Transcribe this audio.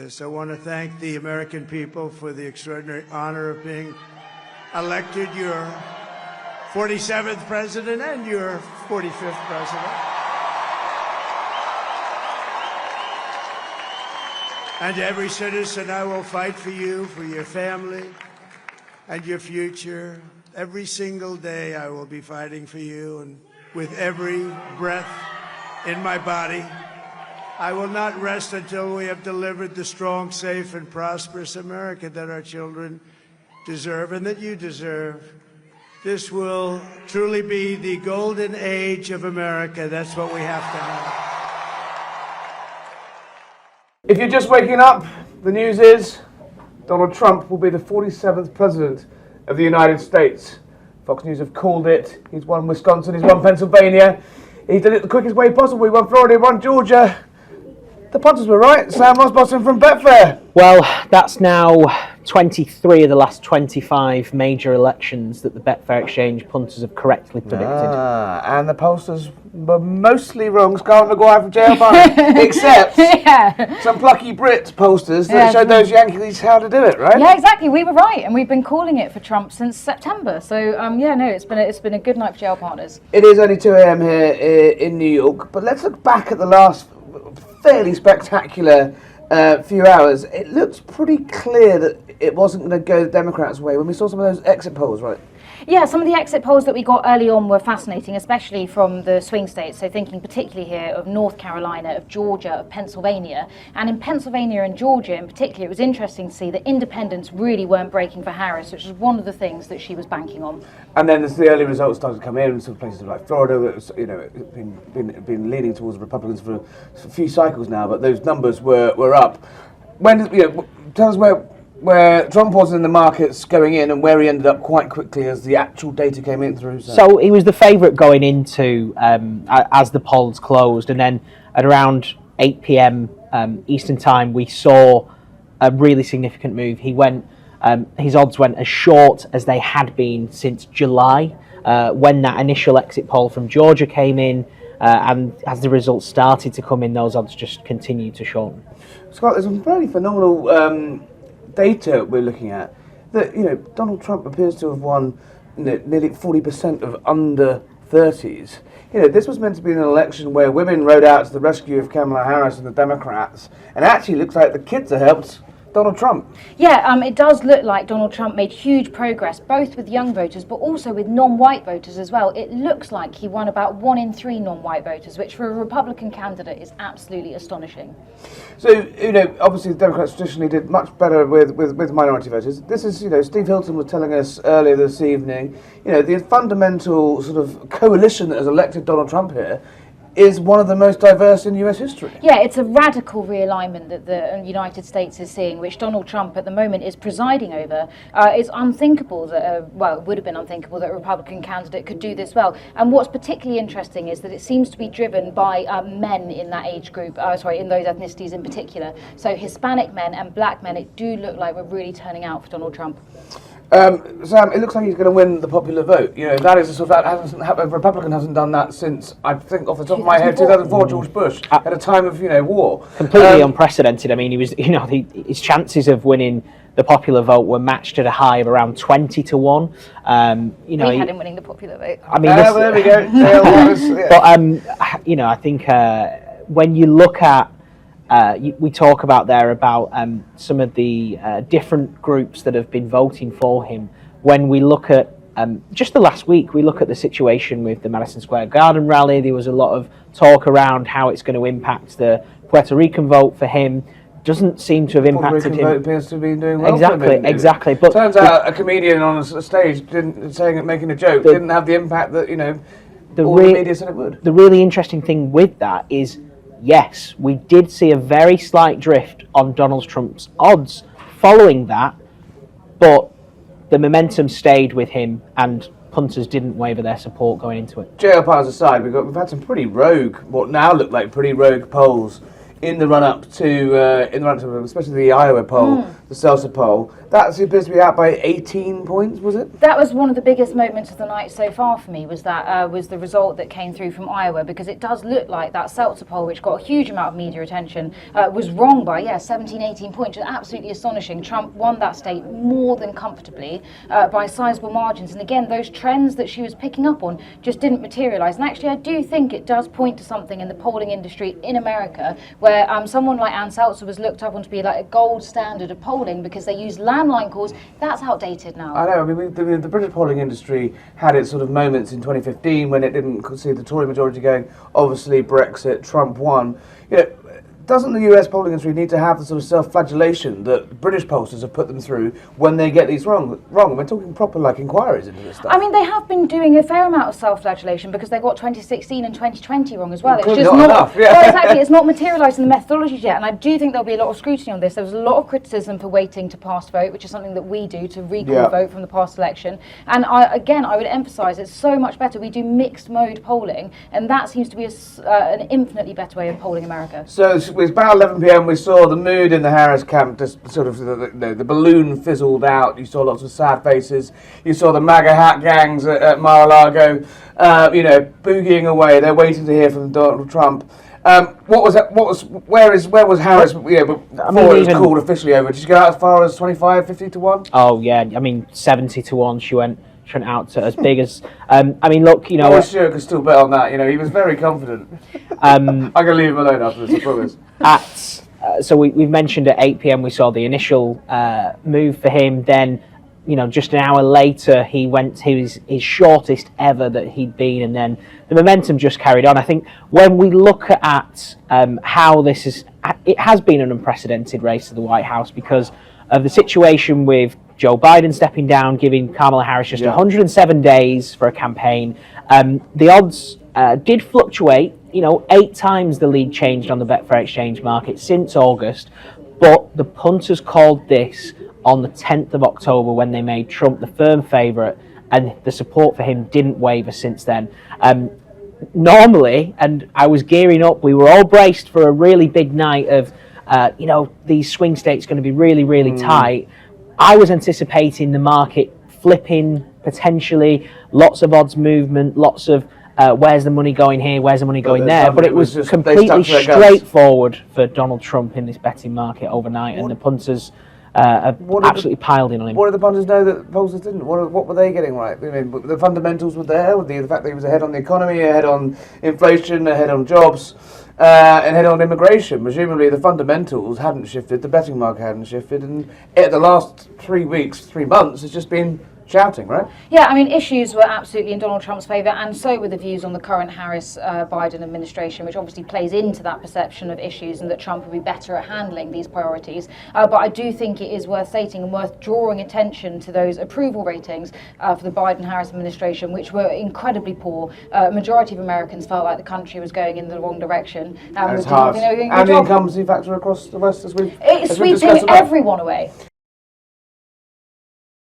this. I want to thank the American people for the extraordinary honor of being elected your 47th president and your 45th president. And every citizen, I will fight for you, for your family, and your future. Every single day I will be fighting for you, and with every breath in my body, I will not rest until we have delivered the strong, safe, and prosperous America that our children deserve and that you deserve. This will truly be the golden age of America. That's what we have to have. If you're just waking up, the news is Donald Trump will be the 47th president of the United States. Fox News have called it. He's won Wisconsin, he's won Pennsylvania. He did it the quickest way possible. He won Florida, he won Georgia. The punters were right. Sam Rosbottom from Betfair. Well, that's now 23 of the last 25 major elections that the Betfair Exchange punters have correctly predicted. And the pollsters were mostly wrong. Scarlett Maguire from Jail Barn, except some plucky Brit pollsters that showed those Yankees how to do it, right? Yeah, exactly. We were right, and we've been calling it for Trump since September. So, it's been a good night for jail partners. It is only 2 a.m. here in New York, but let's look back at the last fairly spectacular few hours. It looks pretty clear that it wasn't going to go the Democrats' way when we saw some of those exit polls, right? Yeah, some of the exit polls that we got early on were fascinating, especially from the swing states. So thinking particularly here of North Carolina, of Georgia, of Pennsylvania. And in Pennsylvania and Georgia in particular, it was interesting to see that independents really weren't breaking for Harris, which was one of the things that she was banking on. And then as the early results started to come in some places like Florida, it's, been leaning towards Republicans for a few cycles now, but those numbers were up. Tell us where Trump was in the markets going in and where he ended up quite quickly as the actual data came in through. So he was the favourite going into as the polls closed, and then at around 8 p.m. Eastern time we saw a really significant move. He went, his odds went as short as they had been since July when that initial exit poll from Georgia came in, and as the results started to come in, those odds just continued to shorten. Scott, there's some very phenomenal data we're looking at that Donald Trump appears to have won nearly 40% of under 30s. This was meant to be an election where women rode out to the rescue of Kamala Harris and the Democrats, and it actually looks like the kids have helped Donald Trump. Yeah, it does look like Donald Trump made huge progress, both with young voters, but also with non-white voters as well. It looks like he won about 1 in 3 non-white voters, which for a Republican candidate is absolutely astonishing. So, obviously the Democrats traditionally did much better with minority voters. This is, Steve Hilton was telling us earlier this evening, the fundamental sort of coalition that has elected Donald Trump here is one of the most diverse in US history. Yeah, it's a radical realignment that the United States is seeing, which Donald Trump at the moment is presiding over. It's unthinkable that, it would have been unthinkable that a Republican candidate could do this well. And what's particularly interesting is that it seems to be driven by men in that age group, in those ethnicities in particular. So Hispanic men and black men, it do look like we're really turning out for Donald Trump. Sam, it looks like he's going to win the popular vote. That is a Republican hasn't done that since, I think, off the top of my head, 2004, George Bush, at a time of war. Completely unprecedented. I mean, he was, his chances of winning the popular vote were matched at a high of around 20 to 1. We had him winning the popular vote. I mean, there we go. But I think when you look at. We talk about some of the different groups that have been voting for him. When we look at just the last week, we look at the situation with the Madison Square Garden rally. There was a lot of talk around how it's going to impact the Puerto Rican vote for him. Doesn't seem to have impacted him. Vote appears to be doing well. Exactly. But turns out a comedian on a stage making a joke didn't have the impact that all the media said it would. The really interesting thing with that is, yes, we did see a very slight drift on Donald Trump's odds following that, but the momentum stayed with him and punters didn't waver their support going into it. JLPars aside, we've had some pretty rogue, what now look like pretty rogue polls in the run-up to especially the Iowa poll, the Seltzer poll. That appears to be out by 18 points, was it? That was one of the biggest moments of the night so far for me, was that was the result that came through from Iowa, because it does look like that Seltzer poll, which got a huge amount of media attention, was wrong by 17, 18 points. Absolutely astonishing. Trump won that state more than comfortably by sizable margins. And again, those trends that she was picking up on just didn't materialise. And actually, I do think it does point to something in the polling industry in America, where someone like Ann Seltzer was looked up on to be like a gold standard of polling because they use landline calls. That's outdated now. I know. I mean, the British polling industry had its sort of moments in 2015 when it didn't see the Tory majority going. Obviously, Brexit, Trump won. You know, doesn't the US polling industry need to have the sort of self-flagellation that British pollsters have put them through when they get these wrong? We're talking proper inquiries into this stuff. I mean, they have been doing a fair amount of self-flagellation because they got 2016 and 2020 wrong as well. It's just not enough. Yeah. Well, exactly. It's not materialised in the methodologies yet, and I do think there'll be a lot of scrutiny on this. There was a lot of criticism for waiting to cast vote, which is something that we do to recall vote from the past election. And I would emphasise it's so much better. We do mixed mode polling, and that seems to be an infinitely better way of polling America. So it was about 11 p.m. We saw the mood in the Harris camp, just sort of the balloon fizzled out. You saw lots of sad faces. You saw the MAGA hat gangs at Mar-a-Lago, boogieing away. They're waiting to hear from Donald Trump. Where was Harris? Before it was called officially over. Did she go out as far as 25, 50 to 1? Oh yeah, I mean 70 to 1. She went out to as big as. I mean, look, I wish Sure could still bet on that. He was very confident. I'm going to leave him alone after this, I promise. So we've mentioned at 8 p.m. we saw the initial move for him. Then, just an hour later, he went to his shortest ever that he'd been, and then the momentum just carried on. I think when we look at how it has been an unprecedented race to the White House because of the situation with Joe Biden stepping down, giving Kamala Harris just 107 days for a campaign. The odds did fluctuate. 8 times the lead changed on the Betfair Exchange market since August, but the punters called this on the 10th of October when they made Trump the firm favourite, and the support for him didn't waver since then. Normally, and I was gearing up, we were all braced for a really big night of, these swing states going to be really, really tight. I was anticipating the market flipping potentially, lots of odds movement, lots of where's the money going here, where's the money going there, but it was completely straightforward for Donald Trump in this betting market overnight, and the punters have absolutely piled in on him. What did the punters know that pollsters didn't? What were they getting right? I mean, the fundamentals were there, with the fact that he was ahead on the economy, ahead on inflation, ahead on jobs, and ahead on immigration. Presumably the fundamentals hadn't shifted, the betting market hadn't shifted, and the last 3 months, it's just been shouting, right? Yeah, I mean, issues were absolutely in Donald Trump's favour, and so were the views on the current Harris-Biden administration, which obviously plays into that perception of issues and that Trump will be better at handling these priorities. But I do think it is worth stating and worth drawing attention to those approval ratings for the Biden-Harris administration, which were incredibly poor. Majority of Americans felt like the country was going in the wrong direction. And it's hard. And the incumbency factor across the West, as we've It's sweeping everyone away.